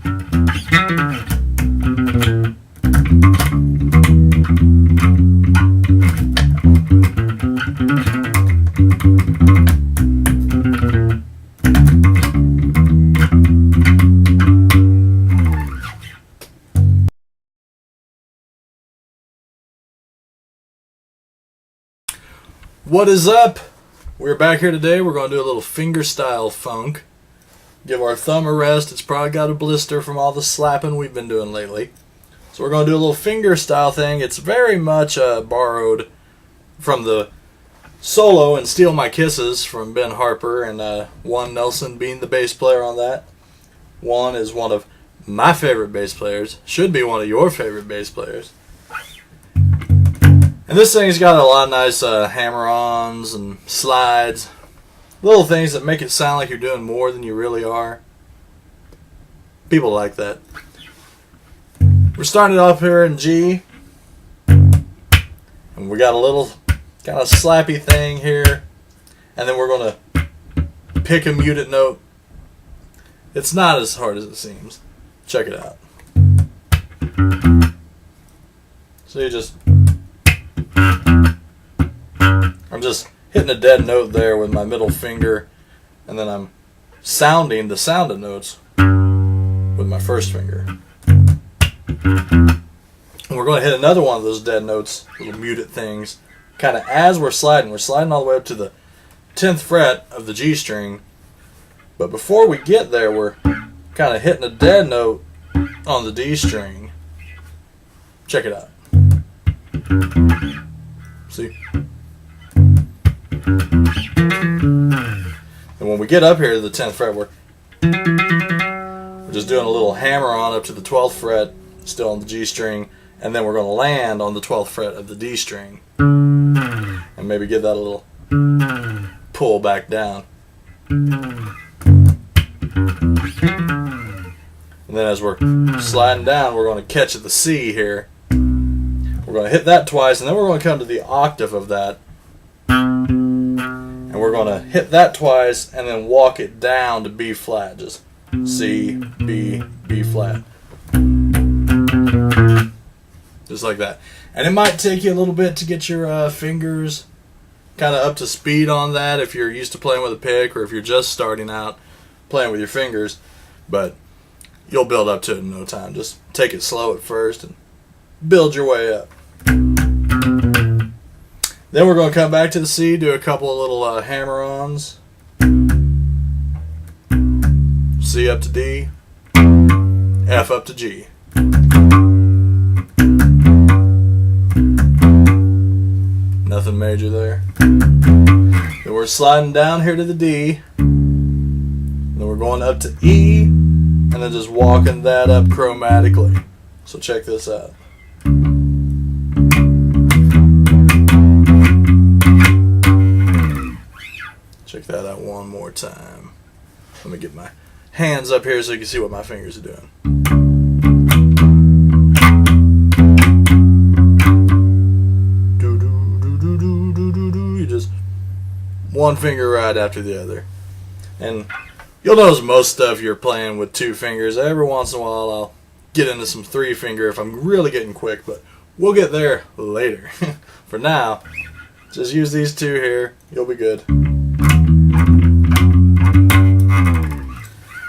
What is up? We're back here today. We're going to do a little fingerstyle funk. Give our thumb a rest. It's probably got a blister from all the slapping we've been doing lately. So we're going to do a little fingerstyle thing. It's very much borrowed from the solo and Steal My Kisses from Ben Harper and Juan Nelson being the bass player on that. Juan is one of my favorite bass players. Should be one of your favorite bass players. And this thing's got a lot of nice hammer-ons and slides. Little things that make it sound like you're doing more than you really are. People like that. We're starting it off here in G. And we got a little kind of slappy thing here. And then we're going to pick a muted note. It's not as hard as it seems. Check it out. So you just... I'm just hitting a dead note there with my middle finger, and then I'm sounding the sounded notes with my first finger. And we're going to hit another one of those dead notes, little muted things, kind of as we're sliding. We're sliding all the way up to the 10th fret of the G string, but before we get there, we're kind of hitting a dead note on the D string. Check it out. See? And when we get up here to the 10th fret, we're just doing a little hammer on up to the 12th fret, still on the G string, and then we're going to land on the 12th fret of the D string. And maybe give that a little pull back down. And then as we're sliding down, we're going to catch at the C here. We're going to hit that twice, and then we're going to come to the octave of that. And we're going to hit that twice and then walk it down to B flat. Just C, B, B flat. Just like that. And it might take you a little bit to get your fingers kind of up to speed on that if you're used to playing with a pick or if you're just starting out playing with your fingers. But you'll build up to it in no time. Just take it slow at first and build your way up. Then we're going to come back to the C, do a couple of little hammer-ons. C up to D, F up to G. Nothing major there. Then we're sliding down here to the D. Then we're going up to E, and then just walking that up chromatically. So check this out. Check that out one more time. Let me get my hands up here so you can see what my fingers are doing. You just one finger right after the other. And you'll notice most stuff you're playing with two fingers. Every once in a while I'll get into some three finger if I'm really getting quick, but we'll get there later. For now, just use these two here. You'll be good.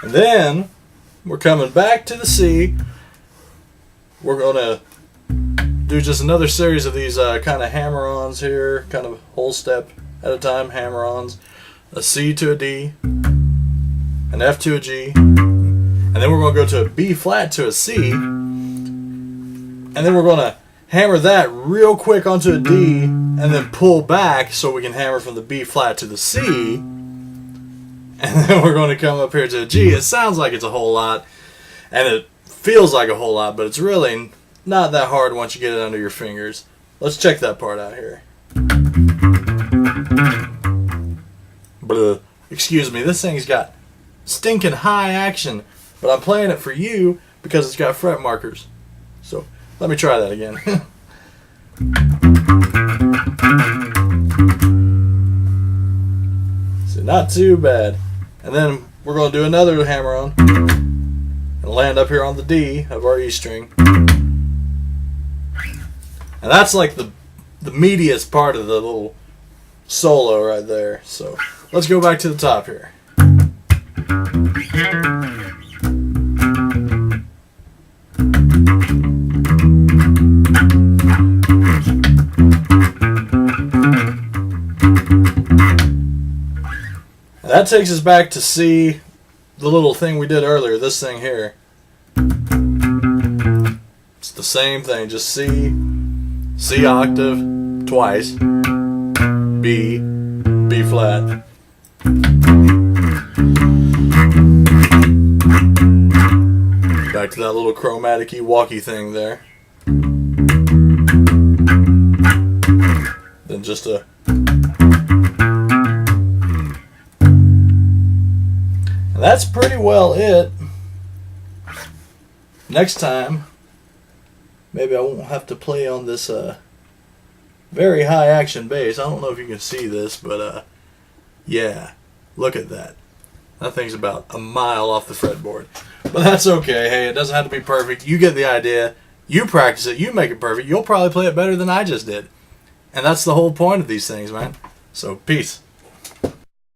And then we're coming back to the C. We're going to do just another series of these kind of hammer-ons here, kind of whole step at a time hammer-ons. A C to a D, an F to a G, and then we're going to go to a B flat to a C, and then we're going to hammer that real quick onto a D, and then pull back so we can hammer from the B flat to the C. And then we're going to come up here to a G. It sounds like it's a whole lot, and it feels like a whole lot, but it's really not that hard once you get it under your fingers. Let's check that part out here. Blah. Excuse me, this thing's got stinking high action, but I'm playing it for you because it's got fret markers. So let me try that again. So not too bad. And then we're going to do another hammer on and land up here on the D of our E string. And that's like the meatiest part of the little solo right there. So let's go back to the top here. And that takes us back to C, the little thing we did earlier, this thing here. It's the same thing, just C, C octave twice, B, B flat. Back to that little chromatic-y walkie thing there. Then just a... And that's pretty well it. Next time, maybe I won't have to play on this very high action bass. I don't know if you can see this, but yeah, look at that. That thing's about a mile off the fretboard. But that's okay. Hey, it doesn't have to be perfect. You get the idea. You practice it. You make it perfect. You'll probably play it better than I just did. And that's the whole point of these things, man. So, peace.